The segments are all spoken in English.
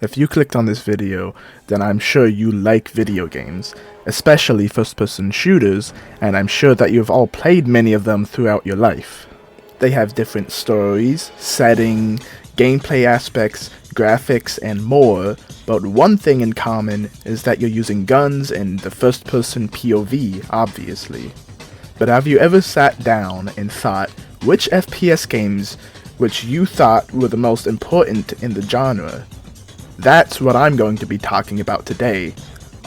If you clicked on this video, then I'm sure you like video games, especially first-person shooters, and I'm sure that you've all played many of them throughout your life. They have different stories, setting, gameplay aspects, graphics, and more, but one thing in common is that you're using guns and the first-person POV, obviously. But have you ever sat down and thought which FPS games which you thought were the most important in the genre? That's what I'm going to be talking about today.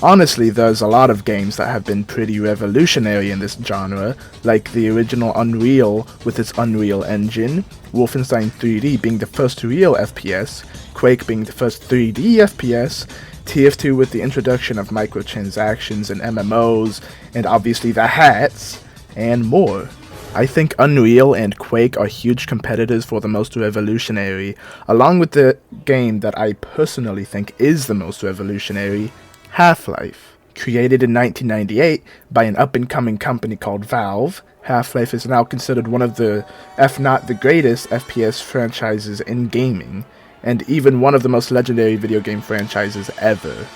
Honestly, there's a lot of games that have been pretty revolutionary in this genre, like the original Unreal with its Unreal Engine, Wolfenstein 3D being the first real FPS, Quake being the first 3D FPS, TF2 with the introduction of microtransactions and MMOs, and obviously the hats, and more. I think Unreal and Quake are huge competitors for the most revolutionary, along with the game that I personally think is the most revolutionary, Half-Life. Created in 1998 by an up-and-coming company called Valve, Half-Life is now considered one of the, if not the greatest, FPS franchises in gaming, and even one of the most legendary video game franchises ever.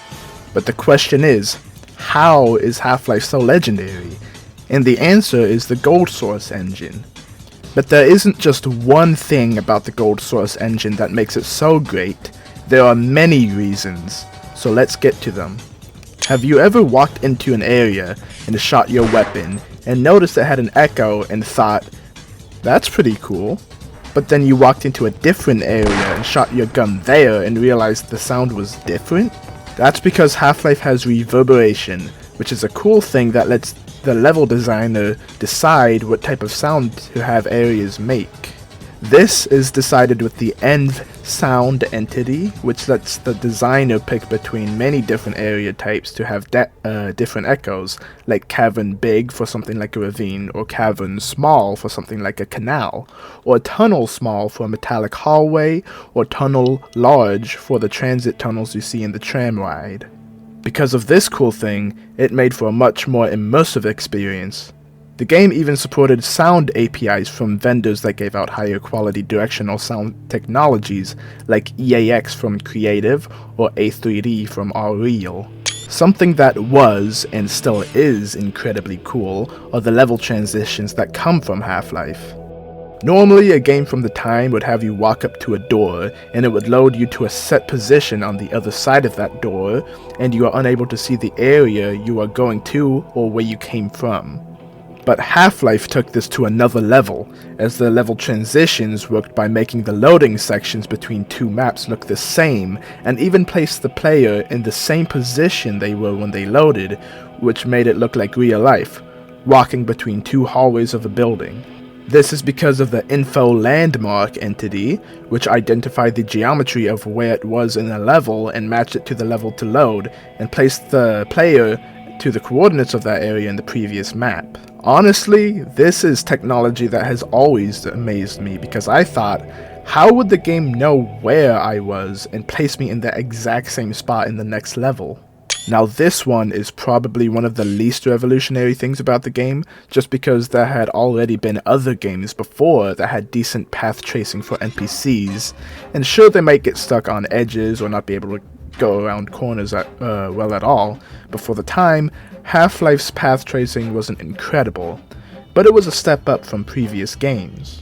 But the question is, how is Half-Life so legendary? And the answer is the Gold Source engine. But there isn't just one thing about the Gold Source engine that makes it so great. There are many reasons, so let's get to them. Have you ever walked into an area and shot your weapon and noticed it had an echo and thought, that's pretty cool? But then you walked into a different area and shot your gun there and realized the sound was different? That's because Half-Life has reverberation, which is a cool thing that lets the level designer decide what type of sound to have areas make. This is decided with the env sound entity, which lets the designer pick between many different area types to have different echoes, like cavern big for something like a ravine, or cavern small for something like a canal, or tunnel small for a metallic hallway, or tunnel large for the transit tunnels you see in the tram ride. Because of this cool thing, it made for a much more immersive experience. The game even supported sound APIs from vendors that gave out higher quality directional sound technologies like EAX from Creative or A3D from Unreal. Something that was, and still is, incredibly cool are the level transitions that come from Half-Life. Normally, a game from the time would have you walk up to a door, and it would load you to a set position on the other side of that door, and you are unable to see the area you are going to or where you came from. But Half-Life took this to another level, as the level transitions worked by making the loading sections between two maps look the same, and even placed the player in the same position they were when they loaded, which made it look like real life, walking between two hallways of a building. This is because of the info landmark entity, which identified the geometry of where it was in a level and matched it to the level to load, and placed the player to the coordinates of that area in the previous map. Honestly, this is technology that has always amazed me, because I thought, how would the game know where I was and place me in the exact same spot in the next level? Now this one is probably one of the least revolutionary things about the game, just because there had already been other games before that had decent path tracing for NPCs, and sure, they might get stuck on edges or not be able to go around corners at all, but for the time, Half-Life's path tracing wasn't incredible, but it was a step up from previous games.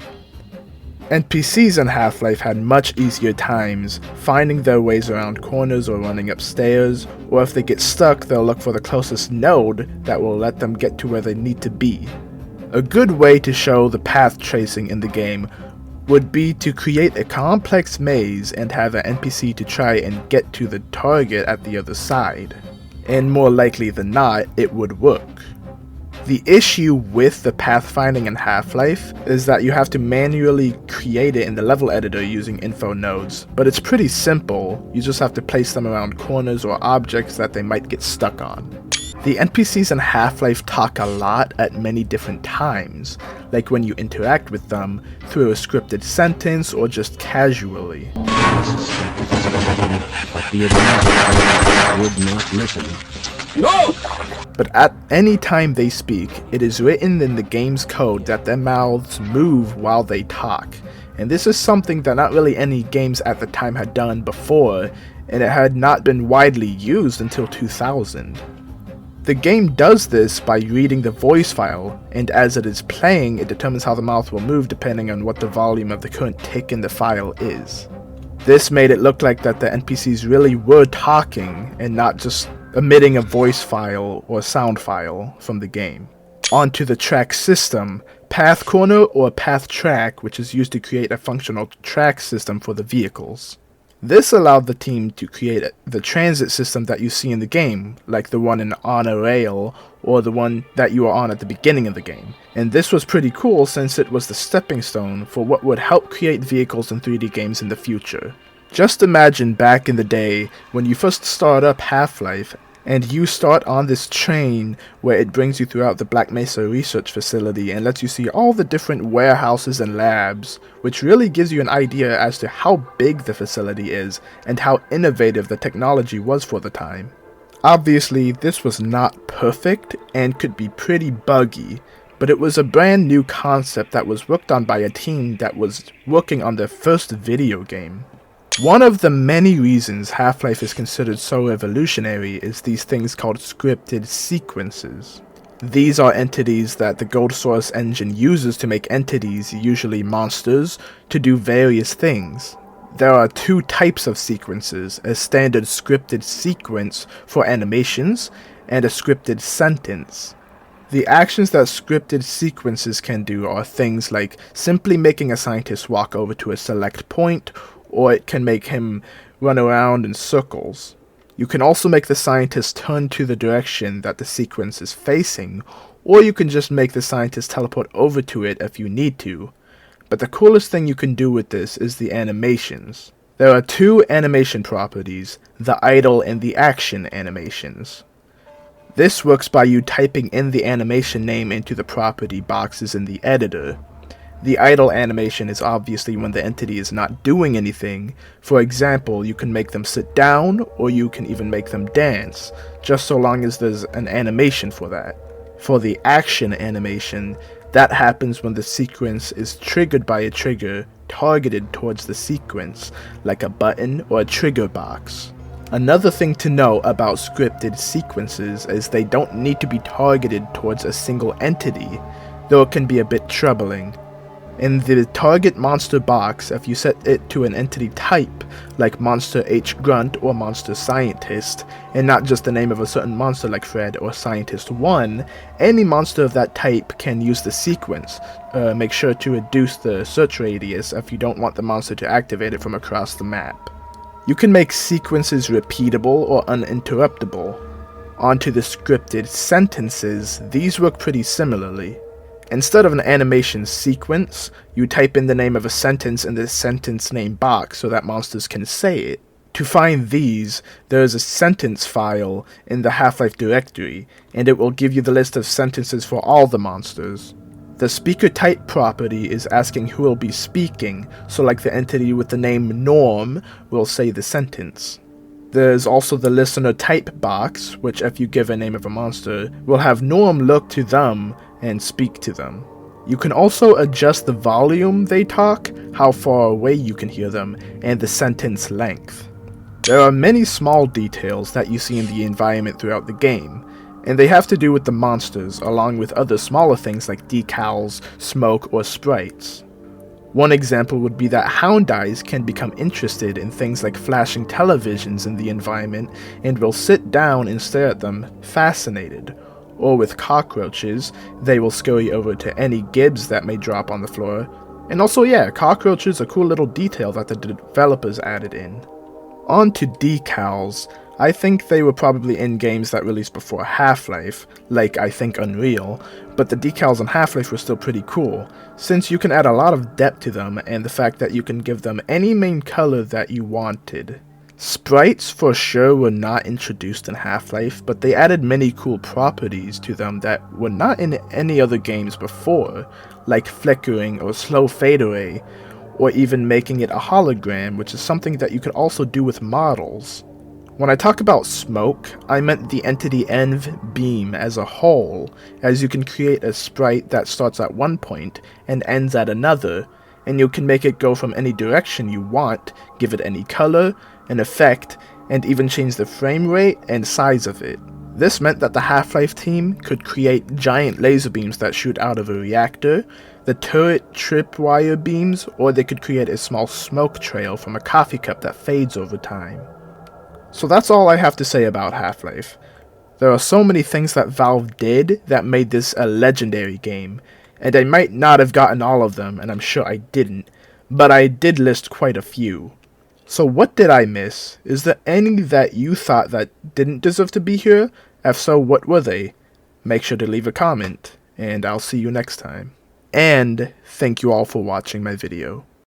NPCs in Half-Life had much easier times finding their ways around corners or running upstairs, or if they get stuck, they'll look for the closest node that will let them get to where they need to be. A good way to show the path tracing in the game would be to create a complex maze and have an NPC to try and get to the target at the other side. And more likely than not, it would work. The issue with the pathfinding in Half-Life is that you have to manually create it in the level editor using info nodes, but it's pretty simple. You just have to place them around corners or objects that they might get stuck on. The NPCs in Half-Life talk a lot at many different times, like when you interact with them through a scripted sentence or just casually. But the advantage would not listen. No! But at any time they speak, it is written in the game's code that their mouths move while they talk, and this is something that not really any games at the time had done before, and it had not been widely used until 2000. The game does this by reading the voice file, and as it is playing, it determines how the mouth will move depending on what the volume of the current tick in the file is. This made it look like that the NPCs really were talking and not just emitting a voice file or sound file from the game. Onto the track system, Path Corner or Path Track, which is used to create a functional track system for the vehicles. This allowed the team to create the transit system that you see in the game, like the one in On a Rail or the one that you are on at the beginning of the game. And this was pretty cool since it was the stepping stone for what would help create vehicles in 3D games in the future. Just imagine back in the day when you first start up Half-Life and you start on this train where it brings you throughout the Black Mesa Research Facility and lets you see all the different warehouses and labs, which really gives you an idea as to how big the facility is and how innovative the technology was for the time. Obviously, this was not perfect and could be pretty buggy, but it was a brand new concept that was worked on by a team that was working on their first video game. One of the many reasons Half-Life is considered so revolutionary is these things called scripted sequences. These are entities that the Gold Source engine uses to make entities, usually monsters, to do various things. There are two types of sequences, a standard scripted sequence for animations, and a scripted sentence. The actions that scripted sequences can do are things like simply making a scientist walk over to a select point, or it can make him run around in circles. You can also make the scientist turn to the direction that the sequence is facing, or you can just make the scientist teleport over to it if you need to. But the coolest thing you can do with this is the animations. There are two animation properties, the idle and the action animations. This works by you typing in the animation name into the property boxes in the editor. The idle animation is obviously when the entity is not doing anything. For example, you can make them sit down, or you can even make them dance, just so long as there's an animation for that. For the action animation, that happens when the sequence is triggered by a trigger targeted towards the sequence, like a button or a trigger box. Another thing to know about scripted sequences is they don't need to be targeted towards a single entity, though it can be a bit troubling. In the target monster box, if you set it to an entity type, like Monster H Grunt or Monster Scientist, and not just the name of a certain monster like Fred or Scientist 1, any monster of that type can use the sequence. Make sure to reduce the search radius if you don't want the monster to activate it from across the map. You can make sequences repeatable or uninterruptible. Onto the scripted sentences, these work pretty similarly. Instead of an animation sequence, you type in the name of a sentence in the sentence name box so that monsters can say it. To find these, there is a sentence file in the Half-Life directory, and it will give you the list of sentences for all the monsters. The speaker type property is asking who will be speaking, so like the entity with the name Norm will say the sentence. There's also the listener type box, which if you give a name of a monster, will have Norm look to them and speak to them. You can also adjust the volume they talk, how far away you can hear them, and the sentence length. There are many small details that you see in the environment throughout the game, and they have to do with the monsters, along with other smaller things like decals, smoke, or sprites. One example would be that hound eyes can become interested in things like flashing televisions in the environment and will sit down and stare at them, fascinated. Or with cockroaches, they will scurry over to any gibs that may drop on the floor. And also, yeah, cockroaches are a cool little detail that the developers added in. On to decals. I think they were probably in games that released before Half-Life, like I think Unreal, but the decals on Half-Life were still pretty cool, since you can add a lot of depth to them and the fact that you can give them any main color that you wanted. Sprites for sure were not introduced in Half-Life, but they added many cool properties to them that were not in any other games before, like flickering or slow fade array, or even making it a hologram, which is something that you could also do with models. When I talk about smoke, I meant the entity env beam as a whole, as you can create a sprite that starts at one point and ends at another, and you can make it go from any direction you want, give it any color, an effect, and even change the frame rate and size of it. This meant that the Half-Life team could create giant laser beams that shoot out of a reactor, the turret tripwire beams, or they could create a small smoke trail from a coffee cup that fades over time. So that's all I have to say about Half-Life. There are so many things that Valve did that made this a legendary game, and I might not have gotten all of them, and I'm sure I didn't, but I did list quite a few. So what did I miss? Is there any that you thought that didn't deserve to be here? If so, what were they? Make sure to leave a comment, and I'll see you next time. And thank you all for watching my video.